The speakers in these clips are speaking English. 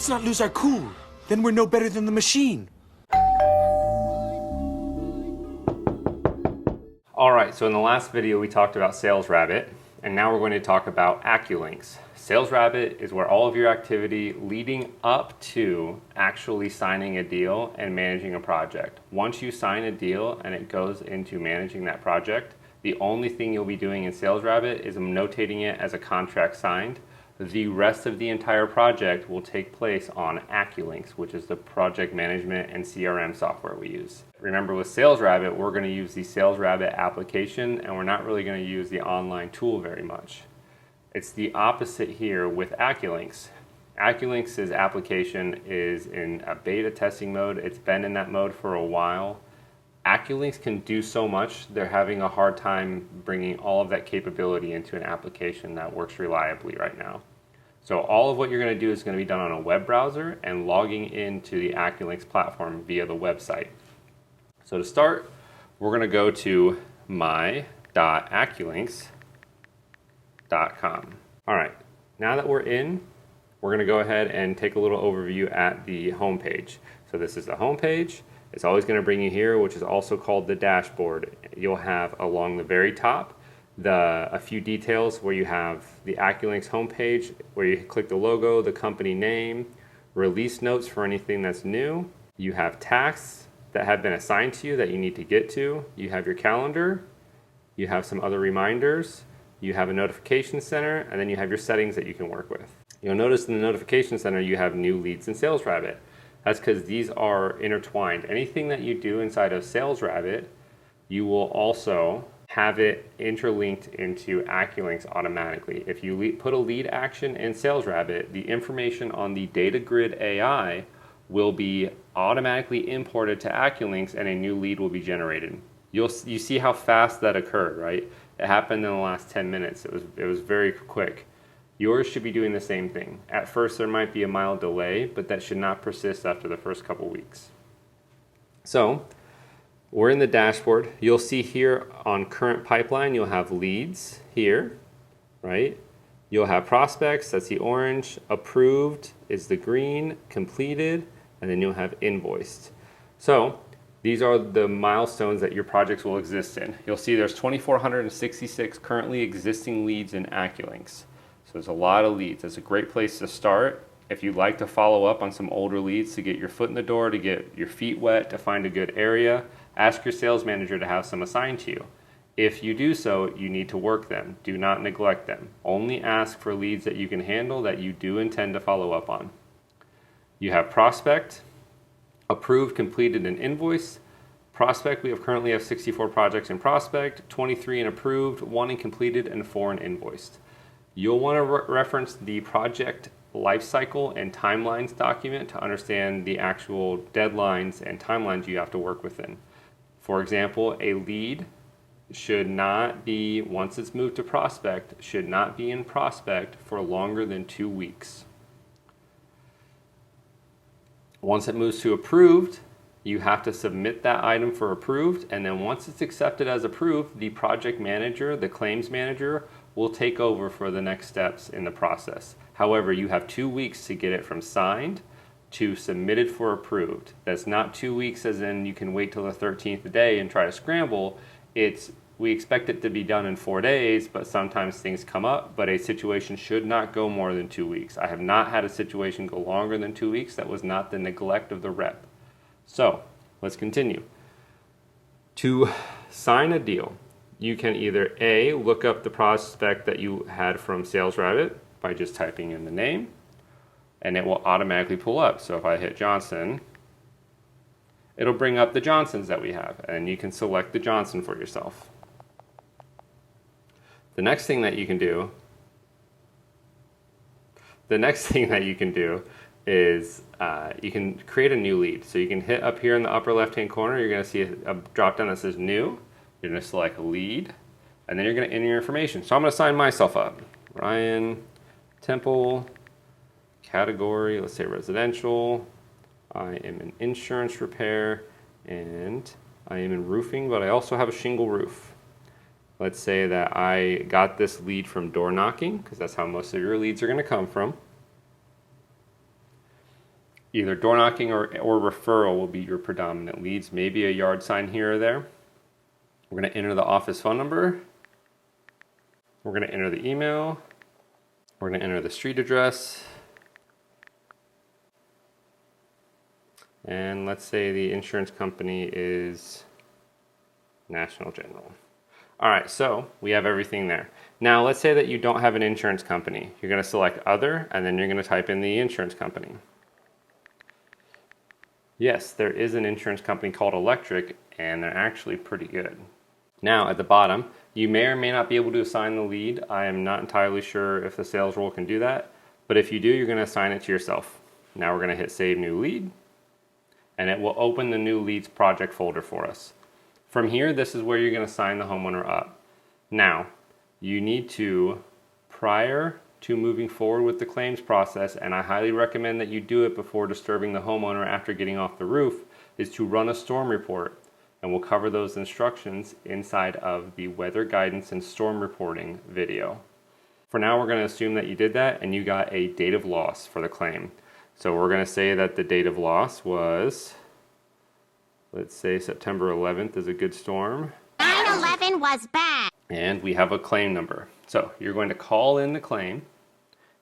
Let's not lose our cool. Then we're no better than the machine. Alright, so in the last video we talked about Sales Rabbit, and now we're going to talk about Acculynx. Sales Rabbit is where all of your activity leading up to actually signing a deal and managing a project. Once you sign a deal and it goes into managing that project, the only thing you'll be doing in Sales Rabbit is notating it as a contract signed. The rest of the entire project will take place on Acculynx, which is the project management and CRM software we use. Remember, with Sales Rabbit, we're going to use the Sales Rabbit application, and we're not really going to use the online tool very much. It's the opposite here with Acculynx. Acculynx's application is in a beta testing mode. It's been in that mode for a while. Acculynx can do so much, they're having a hard time bringing all of that capability into an application that works reliably right now. So all of what you're going to do is going to be done on a web browser and logging into the Acculynx platform via the website. So to start, we're going to go to my.acculynx.com. Alright, now that we're in, we're going to go ahead and take a little overview at the home page. So this is the home page. It's always going to bring you here, which is also called the dashboard. You'll have along the very top a few details where you have the Acculynx homepage, where you click the logo, the company name, release notes for anything that's new. You have tasks that have been assigned to you that you need to get to. You have your calendar. You have some other reminders. You have a notification center, and then you have your settings that you can work with. You'll notice in the notification center you have new leads in Sales Rabbit. That's because these are intertwined. Anything that you do inside of Sales Rabbit, you will also have it interlinked into Acculynx automatically. If you put a lead action in Sales Rabbit, the information on the data grid AI will be automatically imported to Acculynx and a new lead will be generated. You see how fast that occurred, right? It happened in the last 10 minutes. It was very quick. Yours should be doing the same thing. At first there might be a mild delay, but that should not persist after the first couple weeks. So we're in the dashboard. You'll see here on current pipeline, you'll have leads here, right? You'll have prospects, that's the orange, approved is the green, completed, and then you'll have invoiced. So these are the milestones that your projects will exist in. You'll see there's 2,466 currently existing leads in Acculynx. So there's a lot of leads. It's a great place to start. If you'd like to follow up on some older leads to get your foot in the door, to get your feet wet, to find a good area, ask your sales manager to have some assigned to you. If you do so, you need to work them. Do not neglect them. Only ask for leads that you can handle that you do intend to follow up on. You have prospect, approved, completed, and invoice. Prospect, we currently have 64 projects in prospect, 23 in approved, 1 in completed, and 4 in invoiced. You'll want to reference the project lifecycle and timelines document to understand the actual deadlines and timelines you have to work within. For example, a lead should not be, once it's moved to prospect, should not be in prospect for longer than 2 weeks. Once it moves to approved, you have to submit that item for approved, and then once it's accepted as approved, the project manager, the claims manager, will take over for the next steps in the process. However, you have 2 weeks to get it from signed to submitted for approved. That's not 2 weeks as in you can wait till the 13th day and try to scramble. We expect it to be done in 4 days, but sometimes things come up, but a situation should not go more than 2 weeks. I have not had a situation go longer than 2 weeks. That was not the neglect of the rep. So let's continue. To sign a deal, you can either A, look up the prospect that you had from Sales Rabbit by just typing in the name, and it will automatically pull up. So if I hit Johnson, it'll bring up the Johnsons that we have, and you can select the Johnson for yourself. The next thing that you can do is you can create a new lead. So you can hit up here in the upper left-hand corner, you're going to see a drop-down that says New. You're going to select Lead, and then you're going to enter your information. So I'm going to sign myself up. Ryan Tempel, category, let's say residential. I am in insurance repair, and I am in roofing, but I also have a shingle roof. Let's say that I got this lead from door knocking, because that's how most of your leads are going to come from. Either door knocking or referral will be your predominant leads, maybe a yard sign here or there. We're going to enter the office phone number. We're going to enter the email. We're going to enter the street address. And let's say the insurance company is National General. All right, so we have everything there. Now let's say that you don't have an insurance company. You're going to select other, and then you're going to type in the insurance company. Yes, there is an insurance company called Electric, and they're actually pretty good. Now at the bottom, you may or may not be able to assign the lead. I am not entirely sure if the sales role can do that, but if you do, you're going to assign it to yourself. Now we're going to hit Save New Lead, and it will open the New Leads project folder for us. From here, this is where you're going to sign the homeowner up. Now, you need to, prior to moving forward with the claims process, and I highly recommend that you do it before disturbing the homeowner after getting off the roof, is to run a storm report. And we'll cover those instructions inside of the weather guidance and storm reporting video. For now, we're going to assume that you did that and you got a date of loss for the claim. So we're going to say that the date of loss was, let's say September 11th is a good storm. 9/11 was bad. And we have a claim number. So you're going to call in the claim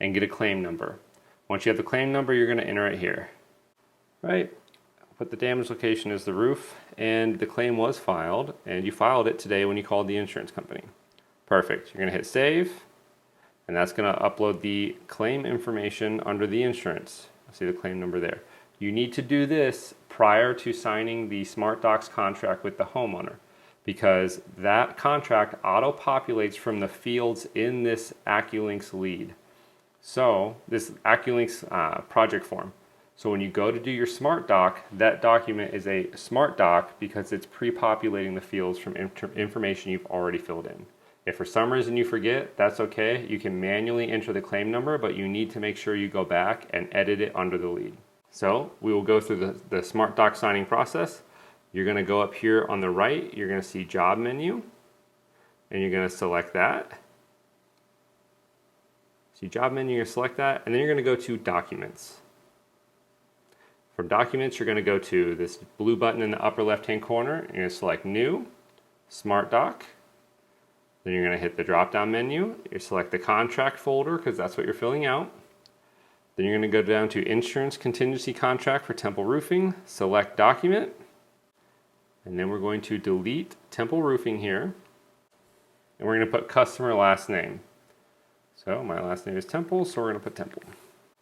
and get a claim number. Once you have the claim number, you're going to enter it here. Right? But the damage location is the roof, and the claim was filed, and you filed it today when you called the insurance company. Perfect. You're going to hit save, and that's going to upload the claim information under the insurance. See the claim number there. You need to do this prior to signing the Smart Docs contract with the homeowner, because that contract auto-populates from the fields in this Acculynx lead. So this Acculynx project form. So when you go to do your Smart Doc, that document is a Smart Doc because it's pre-populating the fields from information you've already filled in. If for some reason you forget, that's okay. You can manually enter the claim number, but you need to make sure you go back and edit it under the lead. So we will go through the Smart Doc signing process. You're going to go up here on the right, you're going to see Job Menu, and you're going to select that. See Job Menu, you're going to select that, and then you're going to go to Documents. From Documents, you're going to go to this blue button in the upper left-hand corner. You're going to select New, Smart Doc. Then you're going to hit the drop-down menu. You select the contract folder because that's what you're filling out. Then you're going to go down to Insurance Contingency Contract for Tempel Roofing. Select Document. And then we're going to delete Tempel Roofing here. And we're going to put customer last name. So my last name is Tempel, so we're going to put Tempel.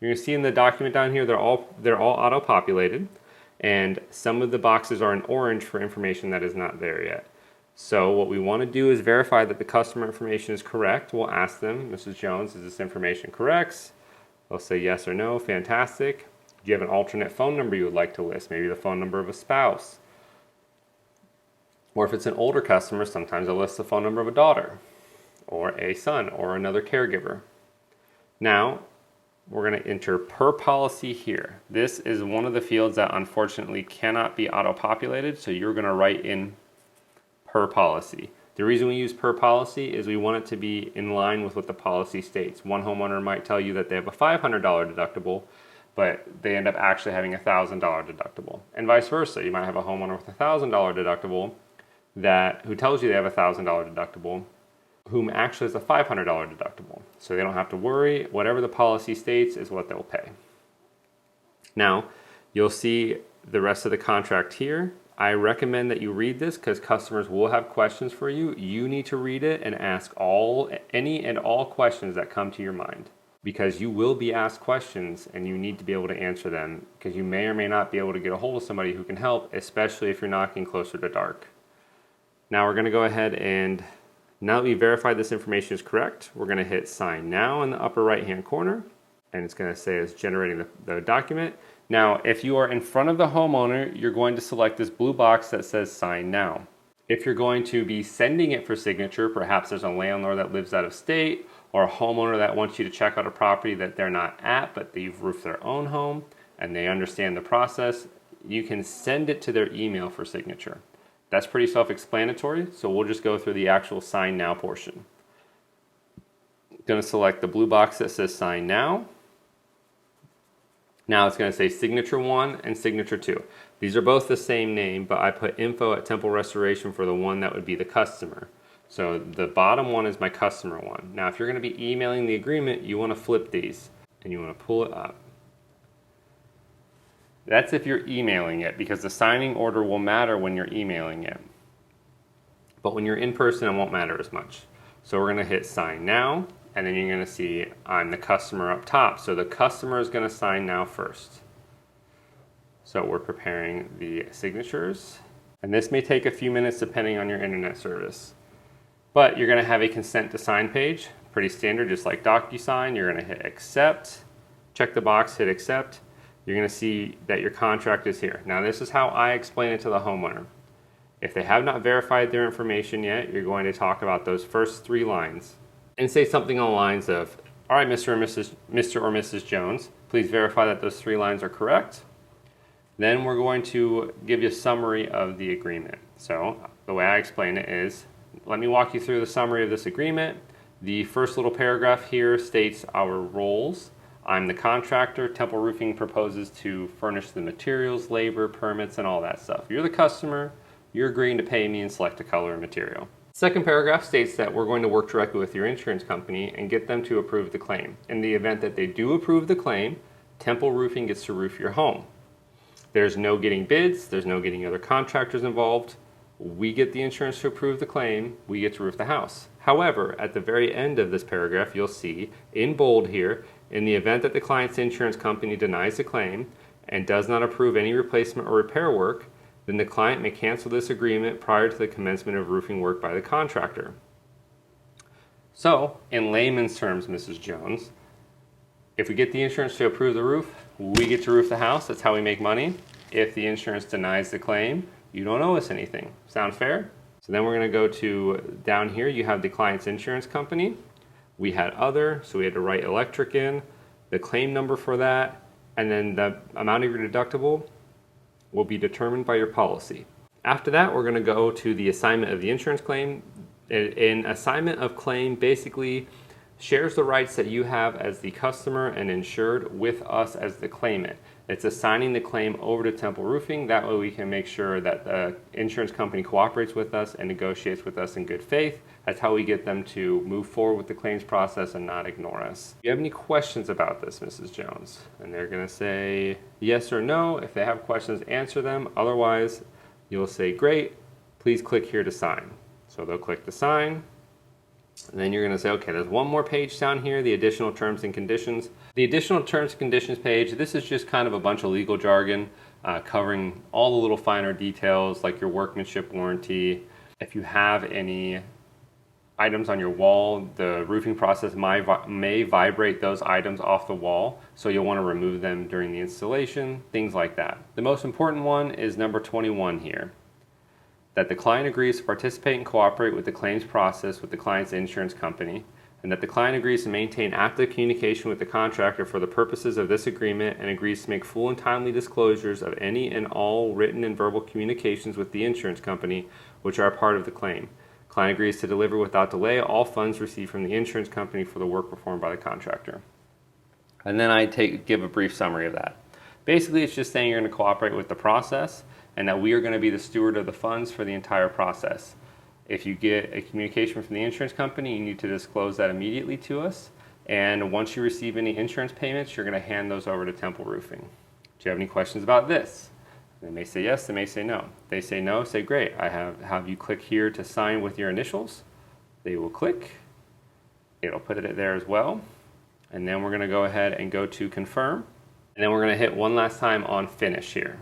You're going to see in the document down here, they're all auto-populated, and some of the boxes are in orange for information that is not there yet. So what we want to do is verify that the customer information is correct. We'll ask them, Mrs. Jones, is this information correct? They'll say yes or no. Fantastic. Do you have an alternate phone number you would like to list? Maybe the phone number of a spouse. Or if it's an older customer, sometimes they'll list the phone number of a daughter, or a son, or another caregiver. Now, we're going to enter per policy here. This is one of the fields that unfortunately cannot be auto-populated, so you're going to write in per policy. The reason we use per policy is we want it to be in line with what the policy states. One homeowner might tell you that they have a $500 deductible, but they end up actually having a $1,000 deductible. And vice versa. You might have a homeowner with a $1,000 deductible who tells you they have a $1,000 deductible, whom actually has a $500 deductible. So they don't have to worry. Whatever the policy states is what they'll pay. Now, you'll see the rest of the contract here. I recommend that you read this because customers will have questions for you. You need to read it and ask any and all questions that come to your mind, because you will be asked questions and you need to be able to answer them, because you may or may not be able to get a hold of somebody who can help, especially if you're knocking closer to dark. Now we're going to go ahead and, now that we verified this information is correct, we're going to hit Sign Now in the upper right-hand corner, and it's going to say it's generating the document. Now, if you are in front of the homeowner, you're going to select this blue box that says Sign Now. If you're going to be sending it for signature, perhaps there's a landlord that lives out of state, or a homeowner that wants you to check out a property that they're not at, but they've roofed their own home, and they understand the process, you can send it to their email for signature. That's pretty self-explanatory, so we'll just go through the actual Sign Now portion. I'm going to select the blue box that says Sign Now. Now it's going to say signature 1 and signature 2. These are both the same name, but I put info at Temple Restoration for the one that would be the customer. So the bottom one is my customer one. Now if you're going to be emailing the agreement, you want to flip these and you want to pull it up. That's if you're emailing it, because the signing order will matter when you're emailing it. But when you're in person, it won't matter as much. So we're going to hit sign now, and then you're going to see I'm the customer up top. So the customer is going to sign now first. So we're preparing the signatures, and this may take a few minutes depending on your internet service. But you're going to have a consent to sign page, pretty standard, just like DocuSign. You're going to hit accept, check the box, hit accept. You're going to see that your contract is here. Now this is how I explain it to the homeowner. If they have not verified their information yet, you're going to talk about those first 3 lines and say something on the lines of, all right, Mr. or Mrs. Jones, please verify that those 3 lines are correct. Then we're going to give you a summary of the agreement. So the way I explain it is, let me walk you through the summary of this agreement. The first little paragraph here states our roles. I'm the contractor. Tempel Roofing proposes to furnish the materials, labor, permits, and all that stuff. You're the customer. You're agreeing to pay me and select a color and material. Second paragraph states that we're going to work directly with your insurance company and get them to approve the claim. In the event that they do approve the claim, Tempel Roofing gets to roof your home. There's no getting bids. There's no getting other contractors involved. We get the insurance to approve the claim. We get to roof the house. However, at the very end of this paragraph, you'll see in bold here, in the event that the client's insurance company denies the claim and does not approve any replacement or repair work, then the client may cancel this agreement prior to the commencement of roofing work by the contractor. So, in layman's terms, Mrs. Jones, if we get the insurance to approve the roof, we get to roof the house. That's how we make money. If the insurance denies the claim, you don't owe us anything. Sound fair? So then we're going to go to down here. You have the client's insurance company. We had other, so we had to write electric in, the claim number for that, and then the amount of your deductible will be determined by your policy. After that, we're going to go to the assignment of the insurance claim. An assignment of claim basically shares the rights that you have as the customer and insured with us as the claimant. It's assigning the claim over to Tempel Roofing. That way we can make sure that the insurance company cooperates with us and negotiates with us in good faith. That's how we get them to move forward with the claims process and not ignore us. Do you have any questions about this, Mrs. Jones? And they're going to say yes or no. If they have questions, answer them. Otherwise, you'll say, great, please click here to sign. So they'll click to sign. And then you're going to say, okay, there's one more page down here, the additional terms and conditions. The additional terms and conditions page, this is just kind of a bunch of legal jargon covering all the little finer details like your workmanship warranty. If you have any items on your wall, the roofing process may vibrate those items off the wall, so you'll want to remove them during the installation, things like that. The most important one is number 21 here, that the client agrees to participate and cooperate with the claims process with the client's insurance company, and that the client agrees to maintain active communication with the contractor for the purposes of this agreement and agrees to make full and timely disclosures of any and all written and verbal communications with the insurance company which are a part of the claim. Client agrees to deliver without delay all funds received from the insurance company for the work performed by the contractor. And then I give a brief summary of that. Basically, it's just saying you're going to cooperate with the process and that we are going to be the steward of the funds for the entire process. If you get a communication from the insurance company, you need to disclose that immediately to us. And once you receive any insurance payments, you're going to hand those over to Tempel Roofing. Do you have any questions about this? They may say yes, they may say no. If they say no, say great. I have you click here to sign with your initials. They will click. It'll put it there as well. And then we're going to go ahead and go to confirm. And then we're going to hit one last time on finish here.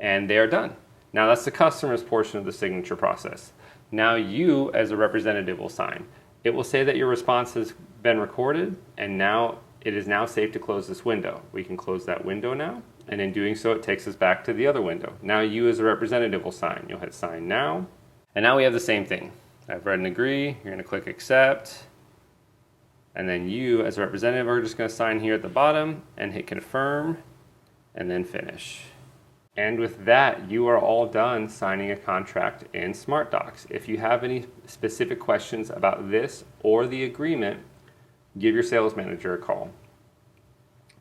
And they are done. Now that's the customer's portion of the signature process. Now you, as a representative, will sign. It will say that your response has been recorded, and now it is now safe to close this window. We can close that window now, and in doing so, it takes us back to the other window. Now you, as a representative, will sign. You'll hit sign now, and now we have the same thing. I've read and agree. You're going to click accept, and then you, as a representative, are just going to sign here at the bottom and hit confirm, and then finish. And with that, you are all done signing a contract in SmartDocs. If you have any specific questions about this or the agreement, give your sales manager a call.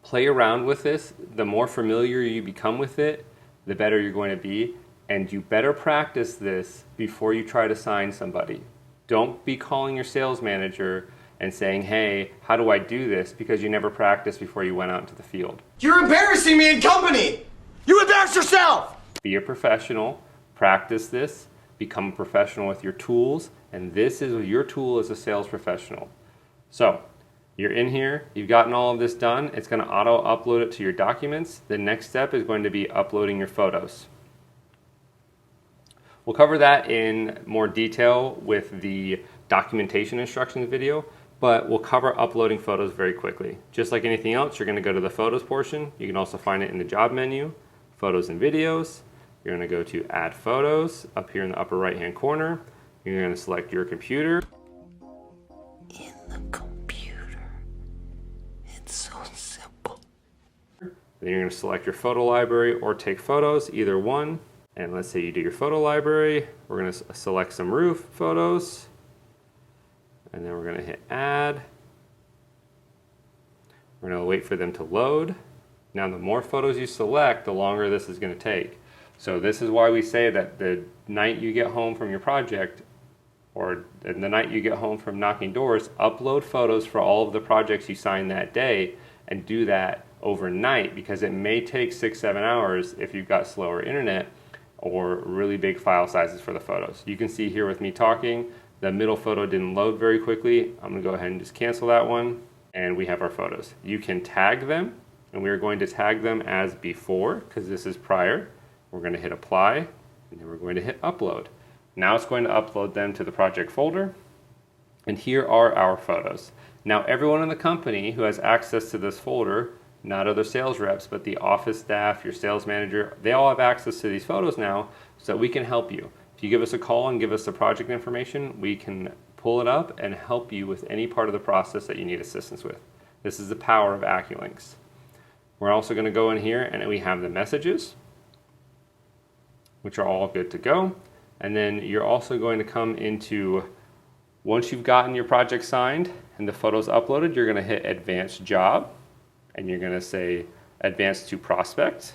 Play around with this. The more familiar you become with it, the better you're going to be. And you better practice this before you try to sign somebody. Don't be calling your sales manager and saying, hey, how do I do this? Because you never practiced before you went out into the field. You're embarrassing me in company! You embarrass yourself! Be a professional, practice this, become a professional with your tools, and this is your tool as a sales professional. So, you're in here, you've gotten all of this done, it's going to auto-upload it to your documents. The next step is going to be uploading your photos. We'll cover that in more detail with the documentation instructions video, but we'll cover uploading photos very quickly. Just like anything else, you're going to go to the photos portion. You can also find it in the job menu, photos and videos. You're going to go to add photos up here in the upper right hand corner. You're going to select your computer. In the computer. It's so simple. Then you're going to select your photo library or take photos, either one. And let's say you do your photo library. We're going to select some roof photos. And then we're going to hit add. We're going to wait for them to load. Now the more photos you select, the longer this is going to take. So this is why we say that the night you get home from your project, or the night you get home from knocking doors, upload photos for all of the projects you signed that day, and do that overnight, because it may take 6-7 hours if you've got slower internet or really big file sizes for the photos. You can see here with me talking, the middle photo didn't load very quickly. I'm going to go ahead and just cancel that one, and we have our photos. You can tag them, and we are going to tag them as before because this is prior. We're going to hit apply, and then we're going to hit upload. Now it's going to upload them to the project folder, and here are our photos. Now everyone in the company who has access to this folder, not other sales reps, but the office staff, your sales manager, they all have access to these photos now so that we can help you. If you give us a call and give us the project information, we can pull it up and help you with any part of the process that you need assistance with. This is the power of Acculynx. We're also going to go in here and we have the messages, which are all good to go. And then you're also going to come into, once you've gotten your project signed and the photos uploaded, you're going to hit advanced job, and you're going to say advanced to prospect,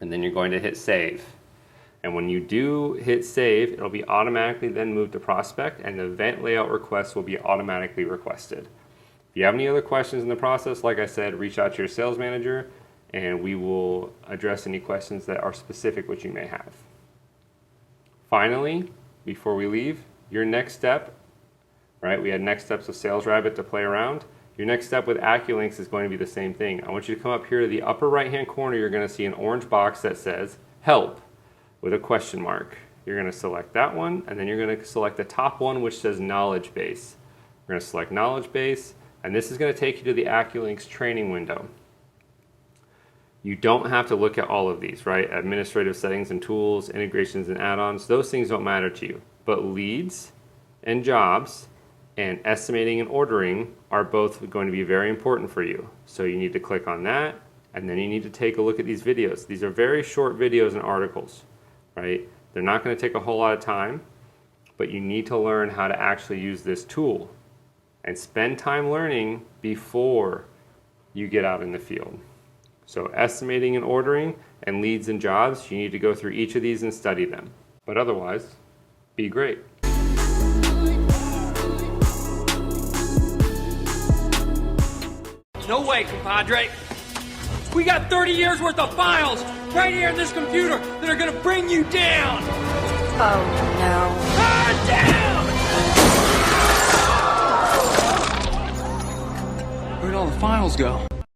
and then you're going to hit save. And when you do hit save, it'll be automatically then moved to prospect, and the event layout request will be automatically requested. If you have any other questions in the process, like I said, reach out to your sales manager and we will address any questions that are specific which you may have. Finally, before we leave, your next step, right? We had next steps with Sales Rabbit to play around. Your next step with Acculynx is going to be the same thing. I want you to come up here to the upper right hand corner. You're going to see an orange box that says help with a question mark. You're going to select that one, and then you're going to select the top one which says knowledge base. We're going to select knowledge base, and this is going to take you to the Acculynx training window. You don't have to look at all of these, right? Administrative settings and tools, integrations and add-ons, those things don't matter to you. But leads and jobs and estimating and ordering are both going to be very important for you. So you need to click on that, and then you need to take a look at these videos. These are very short videos and articles, right? They're not going to take a whole lot of time, but you need to learn how to actually use this tool and spend time learning before you get out in the field. So estimating and ordering and leads and jobs, you need to go through each of these and study them. But otherwise, be great. No way, compadre. We got 30 years worth of files right here in this computer that are gonna bring you down. Oh no. Down! Where'd all the files go?